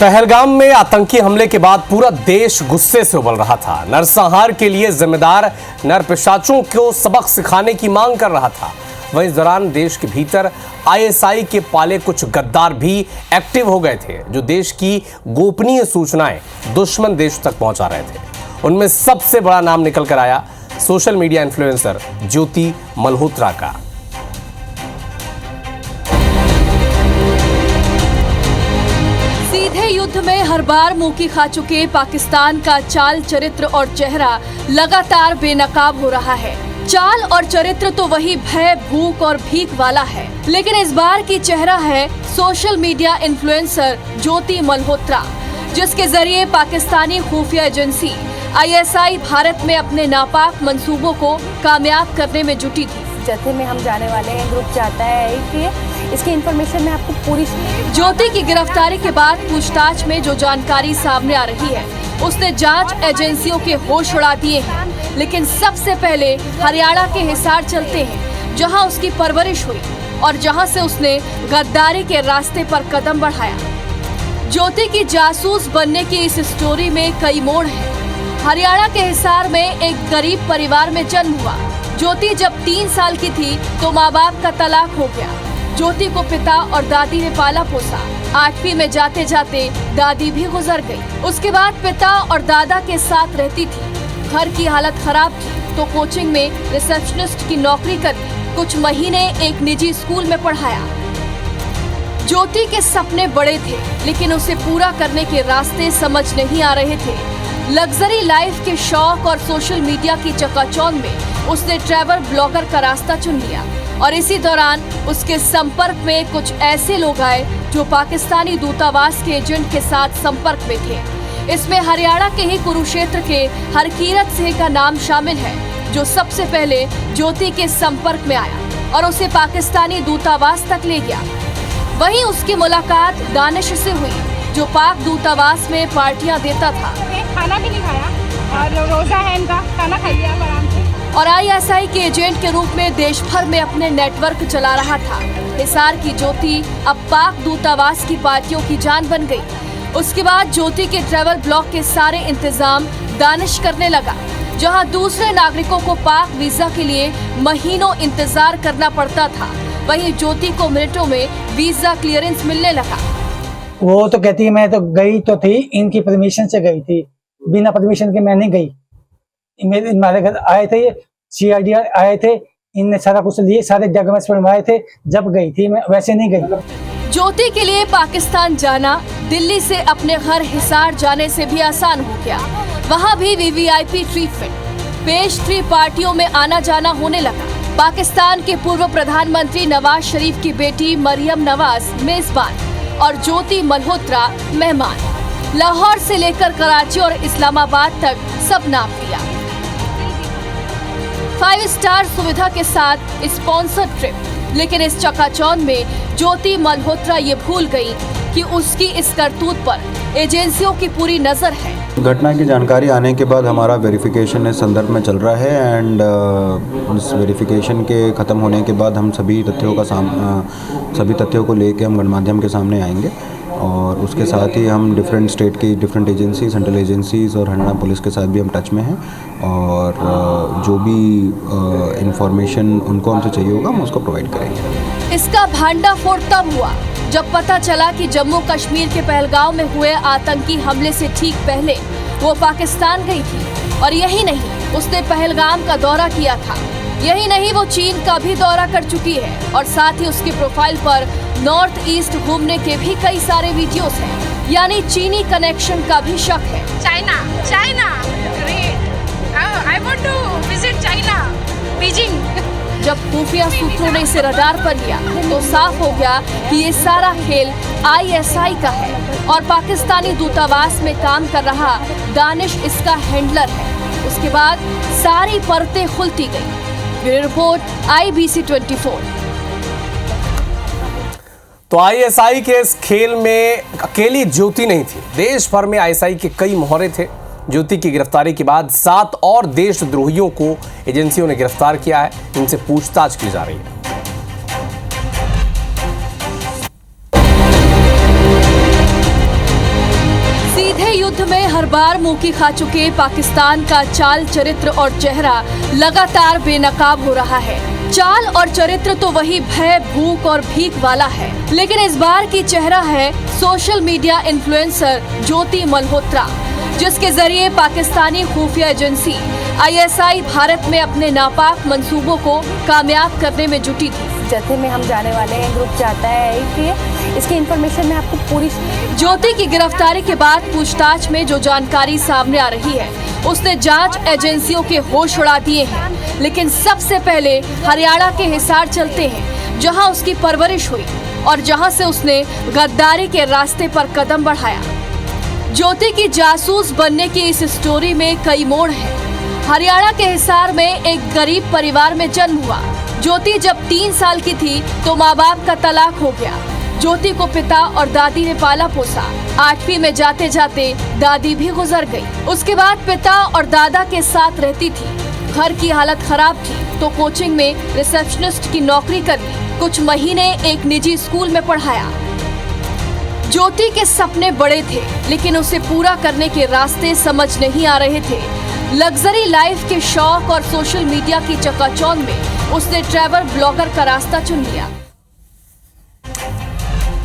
पहलगाम में आतंकी हमले के बाद पूरा देश गुस्से से उबल रहा था। नरसंहार के लिए जिम्मेदार नरपिशाचों को सबक सिखाने की मांग कर रहा था। वहीं इस दौरान देश के भीतर आईएसआई के पाले कुछ गद्दार भी एक्टिव हो गए थे, जो देश की गोपनीय सूचनाएं दुश्मन देश तक पहुंचा रहे थे। उनमें सबसे बड़ा नाम निकल कर आया सोशल मीडिया इन्फ्लुएंसर ज्योति मल्होत्रा का। सीधे युद्ध में हर बार मुंह की खा चुके पाकिस्तान का चाल चरित्र और चेहरा लगातार बेनकाब हो रहा है। चाल और चरित्र तो वही भय, भूख और भीख वाला है, लेकिन इस बार की चेहरा है सोशल मीडिया इन्फ्लुएंसर ज्योति मल्होत्रा, जिसके जरिए पाकिस्तानी खुफिया एजेंसी आईएसआई भारत में अपने नापाक मंसूबों को कामयाब करने में जुटी थी। जत्थे में हम जाने वाले हैं, ग्रुप चाहता है कि इसकी इन्फॉर्मेशन मैं आपको पूरी। ज्योति की गिरफ्तारी के बाद पूछताछ में जो जानकारी सामने आ रही है, उसने जांच एजेंसियों के होश उड़ा दिए हैं। लेकिन सबसे पहले हरियाणा के हिसार चलते हैं, जहां उसकी परवरिश हुई और जहां से उसने गद्दारी के रास्ते पर कदम बढ़ाया। ज्योति की जासूस बनने की इस स्टोरी में कई मोड़ हैं। हरियाणा के हिसार में एक गरीब परिवार में जन्म हुआ। ज्योति जब 3 साल की थी तो माँ बाप का तलाक हो गया। ज्योति को पिता और दादी ने पाला पोसा। 8वीं में जाते जाते दादी भी गुजर गई। उसके बाद पिता और दादा के साथ रहती थी। घर की हालत खराब थी तो कोचिंग में रिसेप्शनिस्ट की नौकरी कर ली। कुछ महीने एक निजी स्कूल में पढ़ाया। ज्योति के सपने बड़े थे, लेकिन उसे पूरा करने के रास्ते समझ नहीं आ रहे थे। लग्जरी लाइफ के शौक और सोशल मीडिया की चकाचौंध में उसने ट्रैवल ब्लॉगर का रास्ता चुन लिया और इसी दौरान उसके संपर्क में कुछ ऐसे लोग आए जो पाकिस्तानी दूतावास के एजेंट के साथ संपर्क में थे। इसमें हरियाणा के ही कुरुक्षेत्र के हरकीरत सिंह का नाम शामिल है, जो सबसे पहले ज्योति के संपर्क में आया और उसे पाकिस्तानी दूतावास तक ले गया। वहीं उसकी मुलाकात दानिश से हुई, जो पाक दूतावास में पार्टियां देता था। खाना भी नहीं खाया और रोजा है इनका, खाना खाइए आप आराम से। और आईएसआई के एजेंट के रूप में देश भर में अपने नेटवर्क चला रहा था। हिसार की ज्योति अब पाक दूतावास की पार्टियों की जान बन गई। उसके बाद ज्योति के ट्रैवल ब्लॉग के सारे इंतजाम दानिश करने लगा, जहां दूसरे नागरिकों को पाक वीजा के लिए महीनों इंतजार करना पड़ता था, वहीं ज्योति को मिनटों में वीजा क्लियरेंस मिलने लगा। वो तो कहती है मैं तो गई तो थी, इनकी परमिशन से गई थी, बिना परमिशन के मैं नहीं गई। हमारे घर आए थे, सीआईडी आए थे, इनने सारा कुछ लिए, सारे डॉक्यूमेंट्स बनवाए थे, जब गई थी मैं, वैसे नहीं गई। ज्योति के लिए पाकिस्तान जाना दिल्ली से अपने घर हिसार जाने से भी आसान हो गया। वहाँ भी वीवीआईपी ट्रीटमेंट, पेश 3 पार्टियों में आना जाना होने लगा। पाकिस्तान के पूर्व प्रधानमंत्री नवाज शरीफ की बेटी मरियम नवाज मेजबान और ज्योति मल्होत्रा मेहमान। लाहौर से लेकर कराची और इस्लामाबाद तक सब नाप लिया। 5 स्टार सुविधा के साथ स्पॉन्सर्ड ट्रिप। लेकिन इस चकाचौंध में ज्योति मल्होत्रा ये भूल गई कि उसकी इस करतूत पर एजेंसियों की पूरी नजर है। घटना की जानकारी आने के बाद हमारा वेरिफिकेशन इस संदर्भ में चल रहा है एंड इस वेरिफिकेशन के ख़त्म होने के बाद हम सभी तथ्यों को लेके हम गणमाध्यम के सामने आएंगे और उसके साथ ही हम डिफरेंट स्टेट की डिफरेंट एजेंसी, सेंट्रल एजेंसीज़ और हरियाणा पुलिस के साथ भी हम टच में हैं और जो भी इंफॉर्मेशन उनको हमसे चाहिए होगा हम उसको प्रोवाइड करेंगे। इसका भांडाफोड़ तब हुआ जब पता चला कि जम्मू कश्मीर के पहलगाम में हुए आतंकी हमले से ठीक पहले वो पाकिस्तान गई थी। और यही नहीं, उसने पहलगाम का दौरा किया था। यही नहीं, वो चीन का भी दौरा कर चुकी है और साथ ही उसकी प्रोफाइल पर नॉर्थ ईस्ट घूमने के भी कई सारे वीडियोस हैं। यानी चीनी कनेक्शन का भी शक है। China great, I want to visit China, Beijing. जब खुफिया सूत्रों ने इसे रडार पर लिया तो साफ हो गया कि ये सारा खेल आईएसआई का है और पाकिस्तानी दूतावास में काम कर रहा दानिश इसका हैंडलर है। उसके बाद सारी परतें खुलती गई। Bureau report IBC 24। तो आईएसआई के इस खेल में अकेली ज्योति नहीं थी, देश भर में आईएसआई के कई मोहरे थे। ज्योति की गिरफ्तारी के बाद 7 और देशद्रोहियों को एजेंसियों ने गिरफ्तार किया है। इनसे पूछताछ की जा रही है। बार मुंह खा चुके पाकिस्तान का चाल चरित्र और चेहरा लगातार बेनकाब हो रहा है। चाल और चरित्र तो वही भय, भूख और भीख वाला है, लेकिन इस बार की चेहरा है सोशल मीडिया इन्फ्लुएंसर ज्योति मल्होत्रा, जिसके जरिए पाकिस्तानी खुफिया एजेंसी ISI भारत में अपने नापाक मंसूबों को कामयाब करने में जुटी थी। जत्थे में हम जाने वाले हैं, ग्रुप चाहता है कि इसकी इन्फॉर्मेशन मैं आपको पूरी। ज्योति की गिरफ्तारी के बाद पूछताछ में जो जानकारी सामने आ रही है, उसने जांच एजेंसियों के होश उड़ा दिए हैं। लेकिन सबसे पहले हरियाणा के हिसार चलते हैं, जहां उसकी परवरिश हुई और जहां से उसने गद्दारी के रास्ते पर कदम बढ़ाया। ज्योति की जासूस बनने की इस स्टोरी में कई मोड़ हैं। हरियाणा के हिसार में एक गरीब परिवार में जन्म हुआ। ज्योति जब 3 साल की थी तो माँ बाप का तलाक हो गया। ज्योति को पिता और दादी ने पाला पोसा। 8वीं में जाते जाते दादी भी गुजर गई। उसके बाद पिता और दादा के साथ रहती थी। घर की हालत खराब थी तो कोचिंग में रिसेप्शनिस्ट की नौकरी कर ली। कुछ महीने एक निजी स्कूल में पढ़ाया। ज्योति के सपने बड़े थे, लेकिन उसे पूरा करने के रास्ते समझ नहीं आ रहे थे। लग्जरी लाइफ के शौक और सोशल मीडिया की चकाचौंध में उसने ट्रैवल ब्लॉगर का रास्ता चुन लिया।